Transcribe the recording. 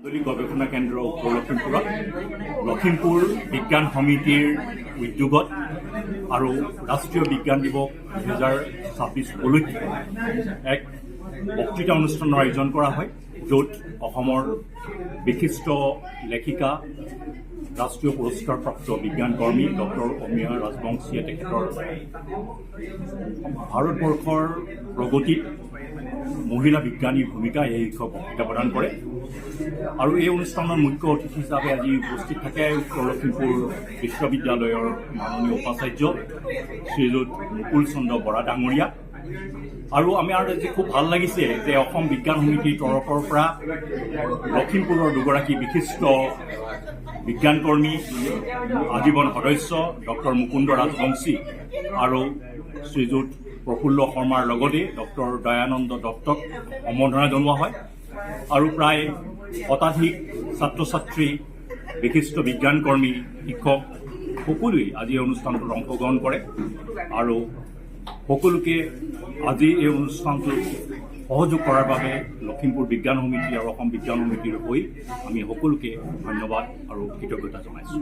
আঞ্চলিক গৱেষণা কেন্দ্ৰ উত্তৰ লখিমপুৰত লখিমপুৰ বিজ্ঞান সমিতিৰ উদ্যোগত আৰু ৰাষ্ট্ৰীয় বিজ্ঞান দিৱস 2026 উপলক্ষে এক বক্তৃতা অনুষ্ঠানৰ আয়োজন কৰা হয়, য'ত অসমৰ বিশিষ্ট লেখিকা ৰাষ্ট্ৰীয় পুৰস্কাৰপ্ৰাপ্ত বিজ্ঞান কৰ্মী ডক্টৰ অমিয়া ৰাজবংশীয়ে তেখেতৰ ভাৰতবৰ্ষৰ প্ৰগতিত মহিলা বিজ্ঞানীৰ ভূমিকা এই শীৰ্ষক বক্তৃতা প্ৰদান কৰে। আৰু এই অনুষ্ঠানৰ মুখ্য অতিথি হিচাপে আজি উপস্থিত থাকে উত্তৰ লখিমপুৰ বিশ্ববিদ্যালয়ৰ মাননীয় উপাচাৰ্য শ্ৰীযুত মুকুল চন্দ্ৰ বৰা ডাঙৰীয়া। আৰু আমাৰ আজি খুব ভাল লাগিছে যে অসম বিজ্ঞান সমিতিৰ তৰফৰ পৰা লখিমপুৰৰ দুগৰাকী বিশিষ্ট বিজ্ঞান কৰ্মী আজীৱন সদস্য ডক্টৰ মুকুন্দ ৰাজবংশী আৰু শ্ৰীযুত প্ৰফুল্ল শৰ্মাৰ লগতে ডক্টৰ দয়ানন্দ দত্তক সম্বৰ্ধনা জনোৱা হয়। আৰু প্ৰায় শতাধিক ছাত্ৰ ছাত্ৰী, বিশিষ্ট বিজ্ঞান কৰ্মী, শিক্ষক সকলোৱে আজি এই অনুষ্ঠানটোত অংশগ্ৰহণ কৰে। আৰু সকলোকে আজি এই অনুষ্ঠানটোত সহযোগ কৰাৰ বাবে লখিমপুৰ বিজ্ঞান সমিতি আৰু অসম বিজ্ঞান সমিতিৰ হৈ আমি সকলোকে ধন্যবাদ আৰু কৃতজ্ঞতা জনাইছোঁ।